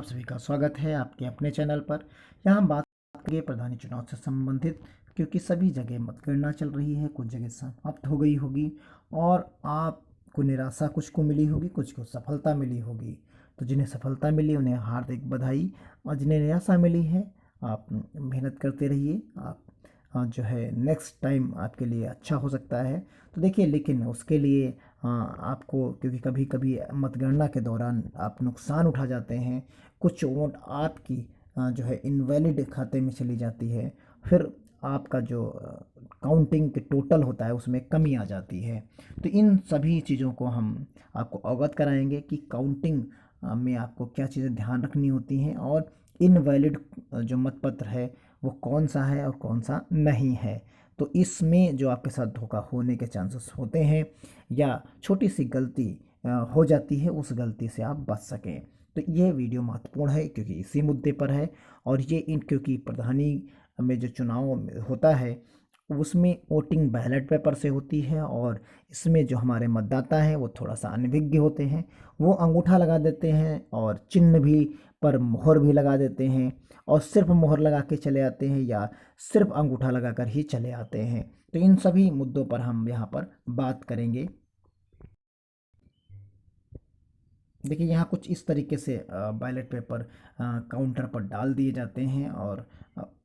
आप सभी का स्वागत है आपके अपने चैनल पर। यहाँ हम बात करेंगे प्रधानी चुनाव से संबंधित, क्योंकि सभी जगह मतगणना चल रही है, कुछ जगह समाप्त हो गई होगी और आपको निराशा कुछ को मिली होगी, कुछ को सफलता मिली होगी। तो जिन्हें सफलता मिली उन्हें हार्दिक बधाई, और जिन्हें निराशा मिली है आप मेहनत करते रहिए। आप जो है नेक्स्ट टाइम आपके लिए अच्छा हो सकता है। तो देखिए, लेकिन उसके लिए आपको, क्योंकि कभी कभी मतगणना के दौरान आप नुकसान उठा जाते हैं, कुछ वोट आपकी जो है इनवैलिड खाते में चली जाती है, फिर आपका जो काउंटिंग के टोटल होता है उसमें कमी आ जाती है। तो इन सभी चीज़ों को हम आपको अवगत कराएंगे कि काउंटिंग में आपको क्या चीज़ें ध्यान रखनी होती हैं, और इनवैलिड जो मतपत्र है वो कौन सा है और कौन सा नहीं है। तो इसमें जो आपके साथ धोखा होने के चांसेस होते हैं या छोटी सी गलती हो जाती है, उस गलती से आप बच सकें। तो ये वीडियो महत्वपूर्ण है क्योंकि इसी मुद्दे पर है। और ये क्योंकि प्रधानी में जो चुनाव होता है उसमें वोटिंग बैलेट पेपर से होती है, और इसमें जो हमारे मतदाता हैं वो थोड़ा सा अनभिज्ञ होते हैं। वो अंगूठा लगा देते हैं और चिन्ह भी पर मोहर भी लगा देते हैं, और सिर्फ मोहर लगा के चले आते हैं या सिर्फ अंगूठा लगाकर ही चले आते हैं। तो इन सभी मुद्दों पर हम यहाँ पर बात करेंगे। देखिए, यहाँ कुछ इस तरीके से बैलेट पेपर काउंटर पर डाल दिए जाते हैं, और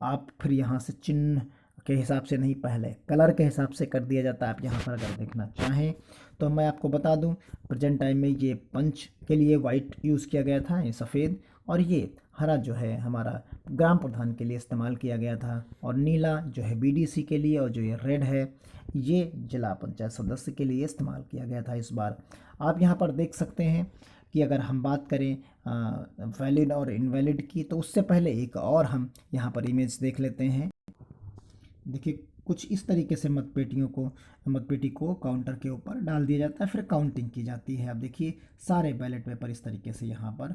आप फिर यहाँ से चिन्ह के हिसाब से नहीं, पहले कलर के हिसाब से कर दिया जाता है। आप यहाँ पर अगर देखना चाहें तो मैं आपको बता दूं, प्रेजेंट टाइम में ये पंच के लिए वाइट यूज़ किया गया था, ये सफ़ेद, और ये हरा जो है हमारा ग्राम प्रधान के लिए इस्तेमाल किया गया था, और नीला जो है बीडीसी के लिए, और जो ये रेड है ये जिला पंचायत सदस्य के लिए इस्तेमाल किया गया था इस बार। आप यहाँ पर देख सकते हैं कि अगर हम बात करें वैलिड और इनवैलिड की, तो उससे पहले एक और हम यहाँ पर इमेज देख लेते हैं। देखिए, कुछ इस तरीके से मतपेटी को काउंटर के ऊपर डाल दिया जाता है, फिर काउंटिंग की जाती है। अब देखिए, सारे बैलेट पेपर इस तरीके से यहाँ पर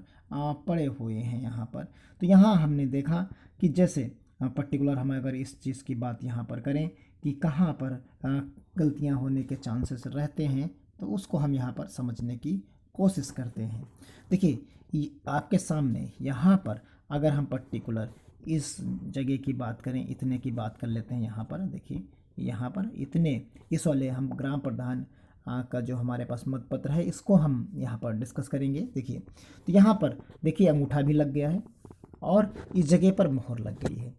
पड़े हुए हैं यहाँ पर। तो यहाँ हमने देखा कि जैसे पर्टिकुलर हम अगर इस चीज़ की बात यहाँ पर करें कि कहाँ पर गलतियाँ होने के चांसेस रहते हैं, तो उसको हम यहाँ पर समझने की कोशिश करते हैं। देखिए, आपके सामने यहाँ पर अगर हम पर्टिकुलर इस जगह की बात करें, इतने की बात कर लेते हैं। यहाँ पर देखिए, यहाँ पर इतने, इस वाले हम ग्राम प्रधान का जो हमारे पास मतपत्र है इसको हम यहाँ पर डिस्कस करेंगे। देखिए, तो यहाँ पर देखिए अंगूठा भी लग गया है और इस जगह पर मोहर लग गई है।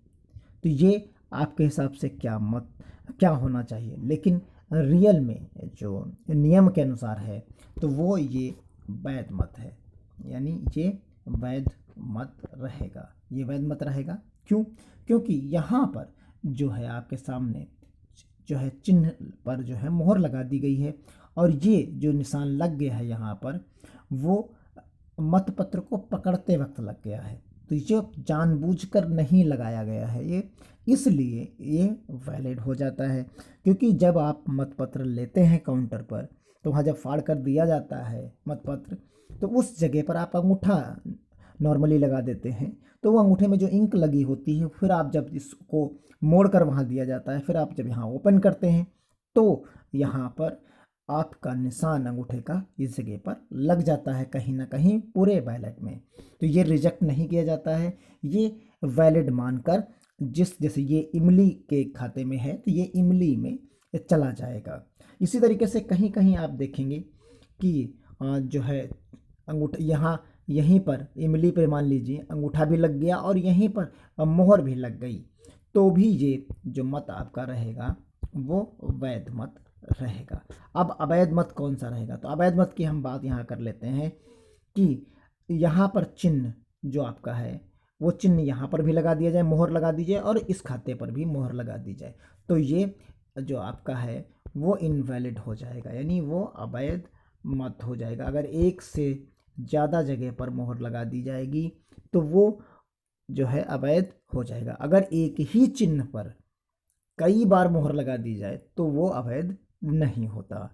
तो ये आपके हिसाब से क्या होना चाहिए, लेकिन रियल में जो नियम के अनुसार है तो वो ये वैध मत है, यानी ये वैध मत रहेगा, ये वैध मत रहेगा। क्यों? क्योंकि यहाँ पर जो है आपके सामने जो है चिन्ह पर जो है मोहर लगा दी गई है, और ये जो निशान लग गया है यहाँ पर वो मतपत्र को पकड़ते वक्त लग गया है। तो ये जानबूझकर नहीं लगाया गया है, ये इसलिए ये वैलिड हो जाता है। क्योंकि जब आप मतपत्र लेते हैं काउंटर पर, तो वहाँ जब फाड़ कर दिया जाता है मतपत्र, तो उस जगह पर आप अंगूठा नॉर्मली लगा देते हैं, तो वो अंगूठे में जो इंक लगी होती है, फिर आप जब इसको मोड़ कर वहाँ दिया जाता है, फिर आप जब यहाँ ओपन करते हैं तो यहाँ पर आपका निशान अंगूठे का इस जगह पर लग जाता है कहीं ना कहीं पूरे बैलेट में। तो ये रिजेक्ट नहीं किया जाता है, ये वैलिड मानकर, जैसे ये इमली के खाते में है तो ये इमली में चला जाएगा। इसी तरीके से कहीं कहीं आप देखेंगे कि जो है अंगूठा यहाँ यहीं पर इमली पे मान लीजिए अंगूठा भी लग गया और यहीं पर मोहर भी लग गई, तो भी ये जो मत आपका रहेगा वो वैध मत रहेगा। अब अवैध मत कौन सा रहेगा, तो अवैध मत की हम बात यहाँ कर लेते हैं कि यहाँ पर चिन्ह जो आपका है वो चिन्ह यहाँ पर भी लगा दिया जाए, मोहर लगा दी जाए, और इस खाते पर भी मोहर लगा दी जाए, तो ये जो आपका है वो इनवैलिड हो जाएगा, यानी वो अवैध मत हो जाएगा। अगर एक से ज़्यादा जगह पर मोहर लगा दी जाएगी तो वो जो है अवैध हो जाएगा। अगर एक ही चिन्ह पर कई बार मोहर लगा दी जाए तो वो अवैध नहीं होता,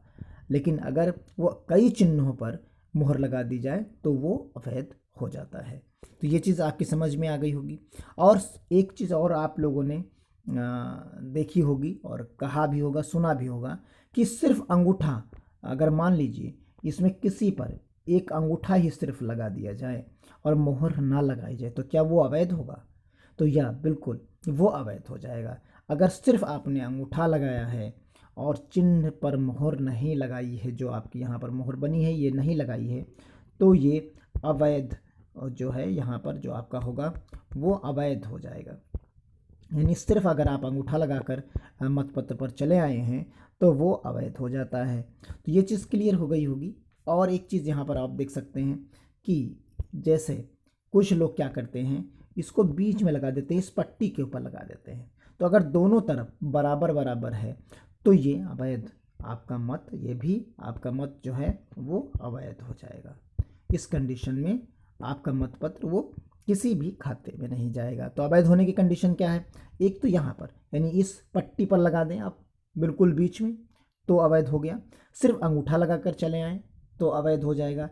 लेकिन अगर वो कई चिन्हों पर मोहर लगा दी जाए तो वो अवैध हो जाता है। तो ये चीज़ आपकी समझ में आ गई होगी। और एक चीज़ और आप लोगों ने देखी होगी और कहा भी होगा, सुना भी होगा कि सिर्फ अंगूठा, अगर मान लीजिए इसमें किसी पर एक अंगूठा ही सिर्फ लगा दिया जाए और मोहर ना लगाई जाए तो क्या वो अवैध होगा? तो या बिल्कुल वो अवैध हो जाएगा। अगर सिर्फ आपने अंगूठा लगाया है और चिन्ह पर मोहर नहीं लगाई है, जो आपकी यहाँ पर मोहर बनी है ये नहीं लगाई है, तो ये अवैध जो है यहाँ पर जो आपका होगा वो अवैध हो जाएगा। यानी सिर्फ अगर आप अंगूठा लगाकर मतपत्र पर चले आए हैं तो वो अवैध हो जाता है। तो ये चीज़ क्लियर हो गई होगी। और एक चीज़ यहाँ पर आप देख सकते हैं कि जैसे कुछ लोग क्या करते हैं, इसको बीच में लगा देते हैं, इस पट्टी के ऊपर लगा देते हैं। तो अगर दोनों तरफ बराबर बराबर है तो ये अवैध, आपका मत, ये भी आपका मत जो है वो अवैध हो जाएगा। इस कंडीशन में आपका मतपत्र वो किसी भी खाते में नहीं जाएगा। तो अवैध होने की कंडीशन क्या है? एक तो यहाँ पर यानी इस पट्टी पर लगा दें आप बिल्कुल बीच में तो अवैध हो गया। सिर्फ अंगूठा लगाकर चले आए तो अवैध हो जाएगा।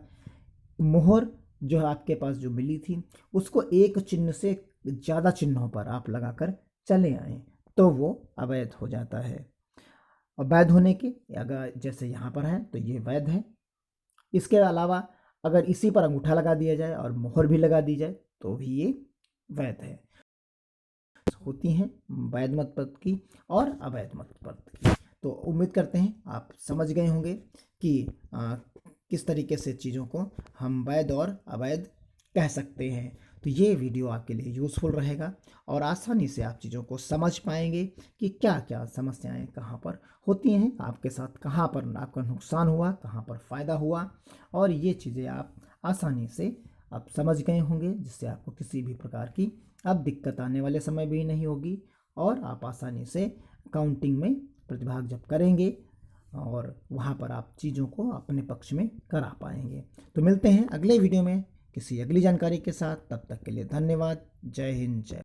मोहर जो आपके पास जो मिली थी उसको एक चिन्ह से ज़्यादा चिन्हों पर आप लगाकर चले आए तो वो अवैध हो जाता है। अवैध होने के अगर जैसे यहाँ पर है तो ये वैध है। इसके अलावा अगर इसी पर अंगूठा लगा दिया जाए और मोहर भी लगा दी जाए तो भी ये वैध है। होती हैं वैध मतपत्र की और अवैध मतपत्र की। तो उम्मीद करते हैं आप समझ गए होंगे कि किस तरीके से चीज़ों को हम वैध और अवैध कह सकते हैं। तो ये वीडियो आपके लिए यूज़फुल रहेगा और आसानी से आप चीज़ों को समझ पाएंगे कि क्या क्या समस्याएं कहाँ पर होती हैं, आपके साथ कहाँ पर आपका नुकसान हुआ, कहाँ पर फ़ायदा हुआ, और ये चीज़ें आप आसानी से आप समझ गए होंगे, जिससे आपको किसी भी प्रकार की अब दिक्कत आने वाले समय भी नहीं होगी और आप आसानी से काउंटिंग में प्रतिभाग जब करेंगे और वहाँ पर आप चीज़ों को अपने पक्ष में करा पाएंगे। तो मिलते हैं अगले वीडियो में किसी अगली जानकारी के साथ। तब तक के लिए धन्यवाद। जय हिंद, जय